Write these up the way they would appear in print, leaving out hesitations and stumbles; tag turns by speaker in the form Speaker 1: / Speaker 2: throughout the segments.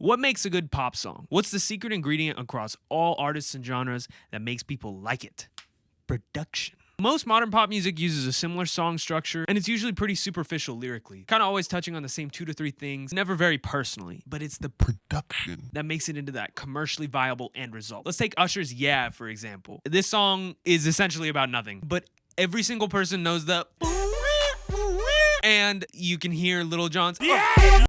Speaker 1: What makes a good pop song? What's the secret ingredient across all artists and genres that makes people like it? Production. Most modern pop music uses a similar song structure, and it's usually pretty superficial lyrically, kind of always touching on the same 2 to 3 things, never very personally, but it's the production that makes it into that commercially viable end result. Let's take Usher's Yeah, for example. This song is essentially about nothing, but every single person knows the and you can hear Lil Jon's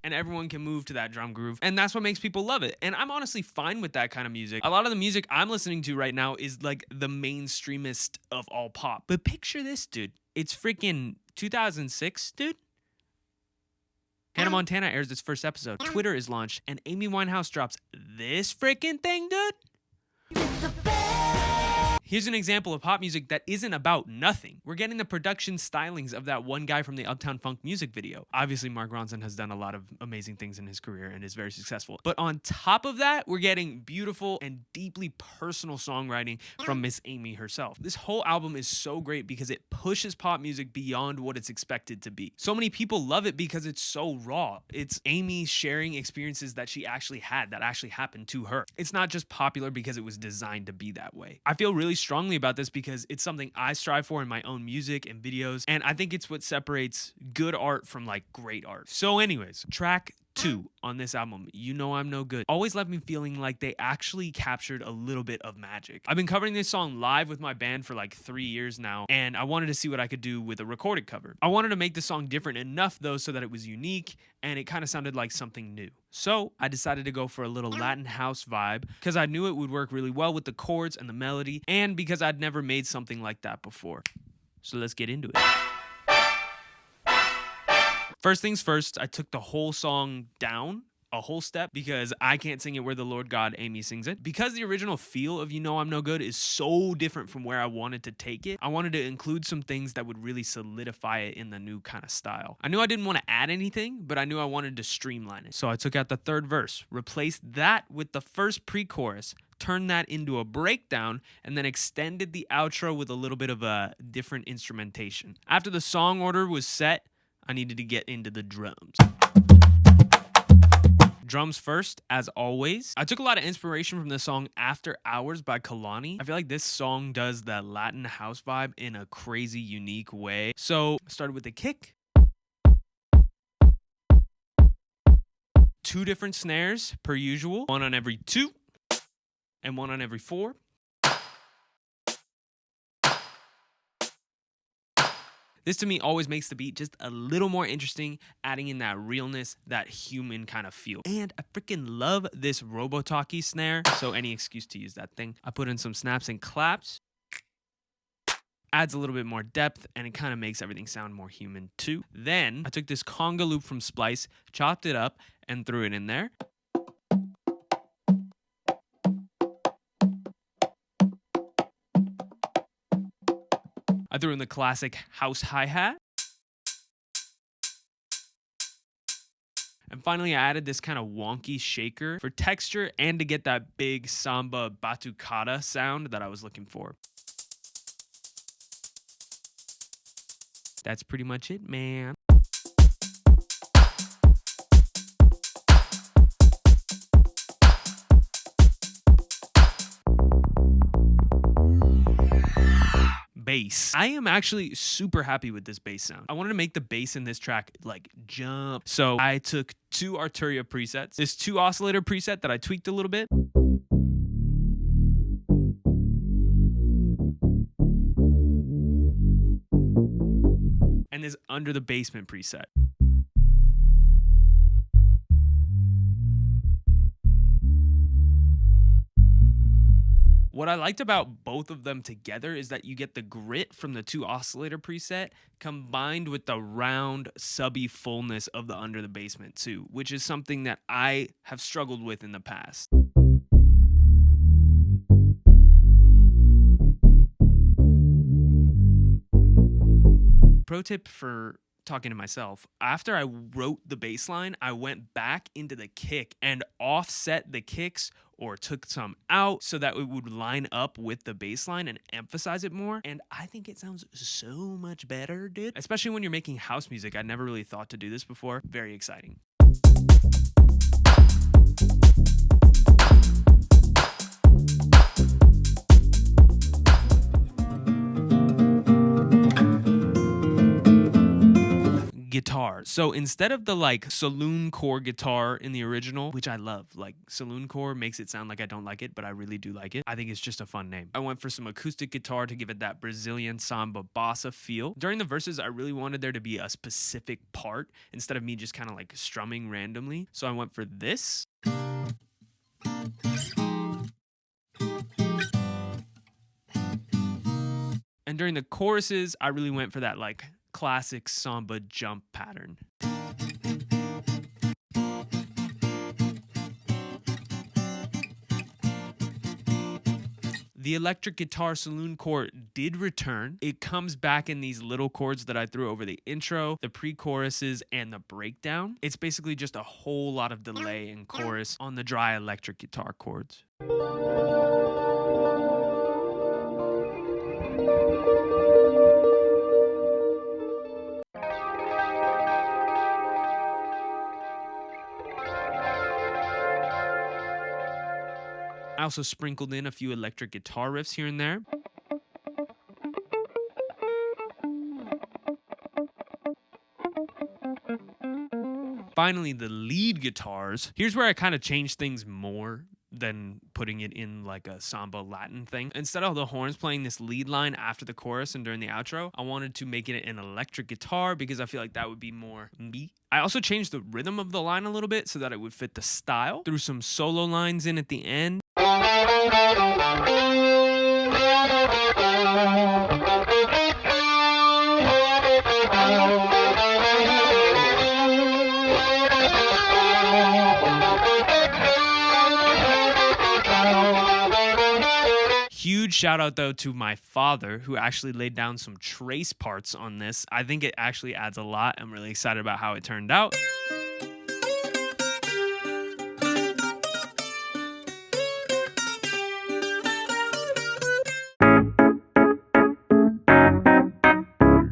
Speaker 1: and everyone can move to that drum groove, and that's what makes people love it. And I'm honestly fine with that kind of music. A lot of the music I'm listening to right now is like the mainstreamist of all pop. But picture this, dude. It's freaking 2006, dude. Hannah Montana airs its first episode. Twitter is launched, and Amy Winehouse drops this freaking thing, dude. Here's an example of pop music that isn't about nothing. We're getting the production stylings of that one guy from the Uptown Funk music video. Obviously, Mark Ronson has done a lot of amazing things in his career and is very successful. But on top of that, we're getting beautiful and deeply personal songwriting from Miss Amy herself. This whole album is so great because it pushes pop music beyond what it's expected to be. So many people love it because it's so raw. It's Amy sharing experiences that she actually had, that actually happened to her. It's not just popular because it was designed to be that way. I feel really strongly about this because it's something I strive for in my own music and videos, and I think it's what separates good art from like great art. So anyways, track 2 on this album, You Know I'm No Good, always left me feeling like they actually captured a little bit of magic. I've been covering this song live with my band for like 3 years now, and I wanted to see what I could do with a recorded cover. I wanted to make the song different enough though so that it was unique and it kind of sounded like something new. So I decided to go for a little Latin house vibe because I knew it would work really well with the chords and the melody, and because I'd never made something like that before. So let's get into it. First things first, I took the whole song down a whole step because I can't sing it where the Lord God Amy sings it. Because the original feel of You Know I'm No Good is so different from where I wanted to take it, I wanted to include some things that would really solidify it in the new kind of style. I knew I didn't want to add anything, but I knew I wanted to streamline it. So I took out the third verse, replaced that with the first pre-chorus, turned that into a breakdown, and then extended the outro with a little bit of a different instrumentation. After the song order was set, I needed to get into the drums. Drums first, as always. I took a lot of inspiration from the song After Hours by Kalani. I feel like this song does that Latin house vibe in a crazy, unique way. So I started with the kick. 2 different snares per usual. 1 on every 2 and 1 on every 4. This to me always makes the beat just a little more interesting, adding in that realness, that human kind of feel. And I freaking love this robo-talkie snare, so any excuse to use that thing. I put in some snaps and claps. Adds a little bit more depth, and it kind of makes everything sound more human too. Then I took this conga loop from Splice, chopped it up, and threw it in there. I threw in the classic house hi-hat. And finally, I added this kind of wonky shaker for texture and to get that big samba batucada sound that I was looking for. That's pretty much it, man. Bass. I am actually super happy with this bass sound. I wanted to make the bass in this track like jump. So I took 2 Arturia presets, this 2 oscillator preset that I tweaked a little bit, and this Under the Basement preset. What I liked about both of them together is that you get the grit from the 2 oscillator preset combined with the round, subby fullness of the Under the Basement too, which is something that I have struggled with in the past. Pro tip for talking to myself, after I wrote the bass line, I went back into the kick and offset the kicks or took some out so that it would line up with the bass line and emphasize it more. And I think it sounds so much better, dude. Especially when you're making house music. I never really thought to do this before. Very exciting. guitars. So instead of the like saloon core guitar in the original, which I love, like saloon core makes it sound like I don't like it, but I really do like it. I think it's just a fun name. I went for some acoustic guitar to give it that Brazilian samba bossa feel. During the verses, I really wanted there to be a specific part instead of me just kind of like strumming randomly. So I went for this. And during the choruses, I really went for that like classic samba jump pattern. The electric guitar saloon chord did return. It comes back in these little chords that I threw over the intro, the pre-choruses, and the breakdown. It's basically just a whole lot of delay in chorus on the dry electric guitar chords. I also sprinkled in a few electric guitar riffs here and there. Finally, the lead guitars. Here's where I kind of changed things more than putting it in like a samba Latin thing. Instead of the horns playing this lead line after the chorus and during the outro, I wanted to make it an electric guitar because I feel like that would be more me. I also changed the rhythm of the line a little bit so that it would fit the style. Threw some solo lines in at the end. Huge shout out though to my father who actually laid down some trace parts on this. I think it actually adds a lot. I'm really excited about how it turned out.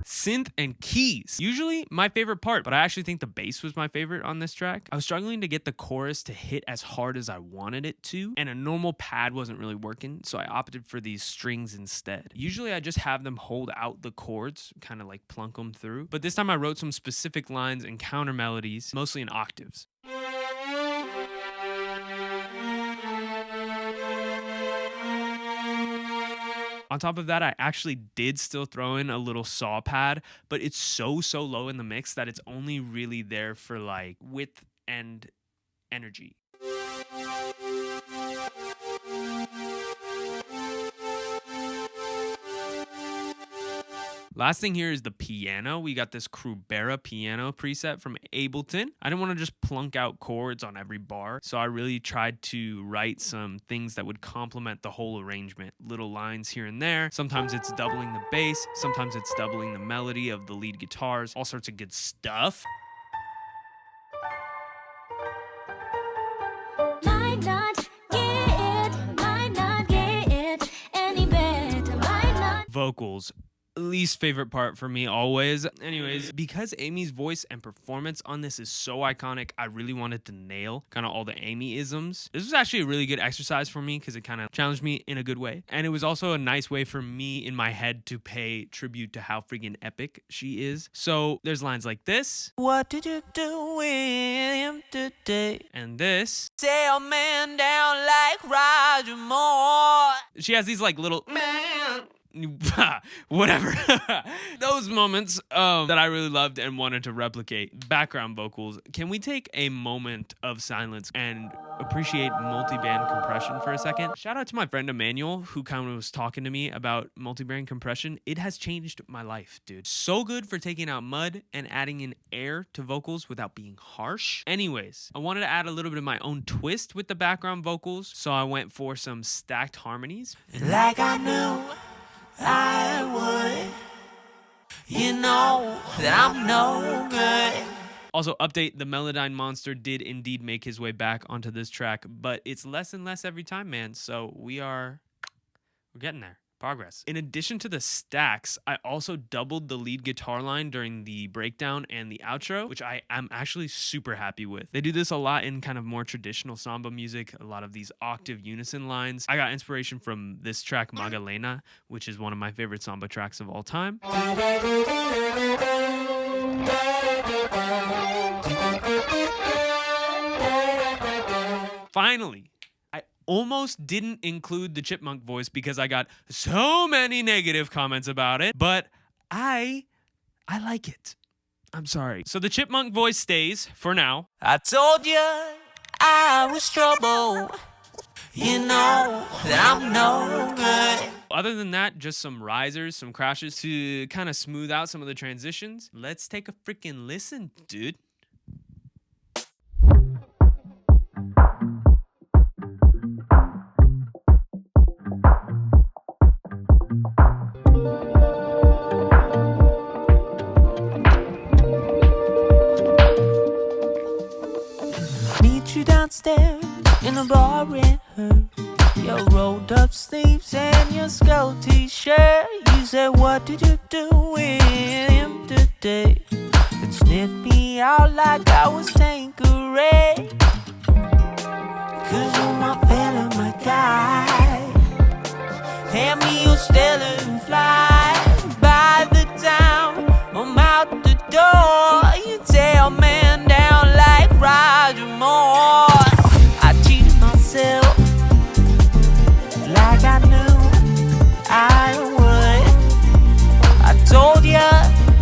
Speaker 1: Synth and keys. Usually my favorite part, but I actually think the bass was my favorite on this track. I was struggling to get the chorus to hit as hard as I wanted it to, and a normal pad wasn't really working, so I opted for these strings instead. Usually I just have them hold out the chords, kind of like plunk them through, but this time I wrote some specific lines and counter melodies, mostly in octaves. On top of that, I actually did still throw in a little saw pad, but it's so low in the mix that it's only really there for like width and energy. Last thing here is the piano. We got this Krubera piano preset from Ableton. I didn't want to just plunk out chords on every bar, so I really tried to write some things that would complement the whole arrangement. Little lines here and there. Sometimes it's doubling the bass, sometimes it's doubling the melody of the lead guitars, all sorts of good stuff. Might not get it any better, might not. Vocals. Least favorite part for me always. Anyways, because Amy's voice and performance on this is so iconic, I really wanted to nail kind of all the Amy-isms. This was actually a really good exercise for me because it kind of challenged me in a good way. And it was also a nice way for me in my head to pay tribute to how freaking epic she is. So there's lines like this. What did you do with him today? And this. Say a man down like Roger Moore. She has these like little whatever. Those moments that I really loved and wanted to replicate. Background vocals. Can we take a moment of silence and appreciate multi-band compression for a second? Shout out to my friend Emmanuel who kind of was talking to me about multi-band compression. It has changed my life, dude. So good for taking out mud and adding in air to vocals without being harsh. Anyways, I wanted to add a little bit of my own twist with the background vocals, so I went for some stacked harmonies. Like I knew I would, you know that I'm no good. Also, update, the Melodyne Monster did indeed make his way back onto this track, but it's less and less every time, man. So we're getting there. Progress. In addition to the stacks, I also doubled the lead guitar line during the breakdown and the outro, which I am actually super happy with. They do this a lot in kind of more traditional samba music, a lot of these octave unison lines. I got inspiration from this track, Magalena, which is one of my favorite samba tracks of all time. finally, I almost didn't include the chipmunk voice because I got so many negative comments about it, but I like it. I'm sorry. So the chipmunk voice stays for now.
Speaker 2: I told you I was trouble. You know that I'm no good.
Speaker 1: Other than that, just some risers, some crashes to kind of smooth out some of the transitions. Let's take a freaking listen, dude.
Speaker 2: Meet you downstairs in the bar in her. Your rolled up sleeves and your skull t-shirt. You said, what did you do with him today? And sniffed me out like I was Tanqueray. Cause you're my fella, my guy. Hand me your Stella and fly. By the time I'm out the door, you tear a man down like Roger Moore. I cheated myself like I knew I would. I told ya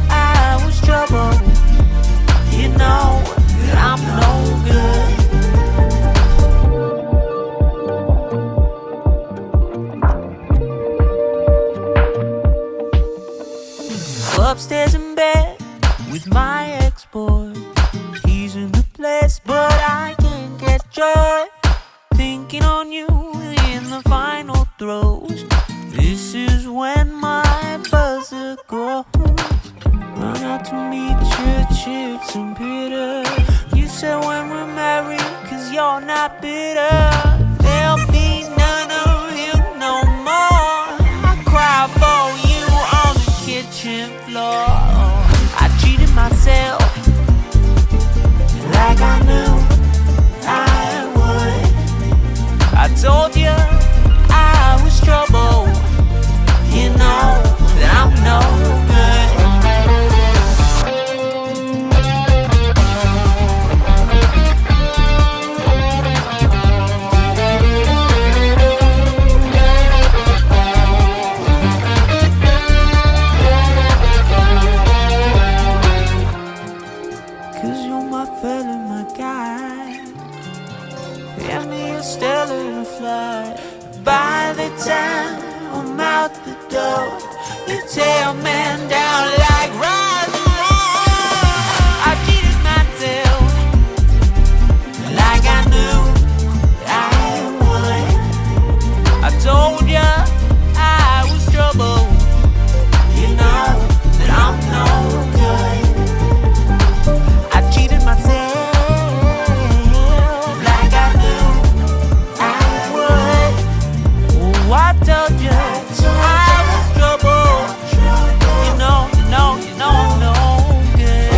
Speaker 2: I was trouble. You know that I'm no good. Upstairs in bed with my ex-boy. He's in the place, but I can't get joy. Thinking on you in the final throes. This is when my buzzer grows. Run out to meet your chips and Peter. You said when we're married, cause you're not bitter. There'll be none of him no more. I cry for you on the kitchen floor. I cheated myself like I knew I would. I told you I was trouble. You know that I'm no good. Cause you're my fella, my guy. Hand me a Stella and fly. By the time I'm out the door, you tear a man down like Roger Moore. I cheated myself like I knew I would. I told ya I was trouble. You know that I'm no good. I cheated myself like I knew I would. Oh, I told you I was trouble. You know I'm no good.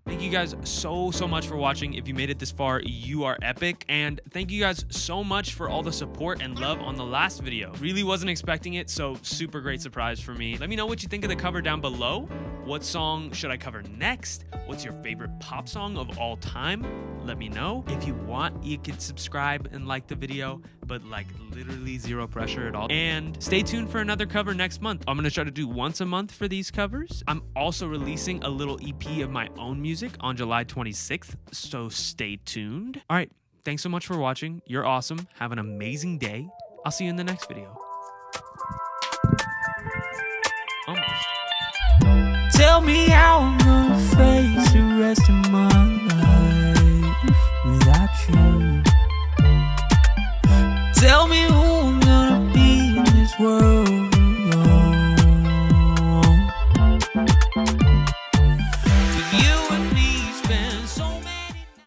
Speaker 1: Thank you guys so much for watching. If you made it this far, you are epic. And thank you guys so much for all the support and love on the last video. Really wasn't expecting it, so super great surprise for me. Let me know what you think of the cover down below. What song should I cover next? What's your favorite pop song of all time? Let me know. If you want, you can subscribe and like the video, but like literally zero pressure at all. And stay tuned for another cover next month. I'm gonna try to do once a month for these covers. I'm also releasing a little EP of my own music on July 26th, so stay tuned. All right, thanks so much for watching. You're awesome. Have an amazing day. I'll see you in the next video. Almost.
Speaker 2: Tell me how I'm gonna face the rest of my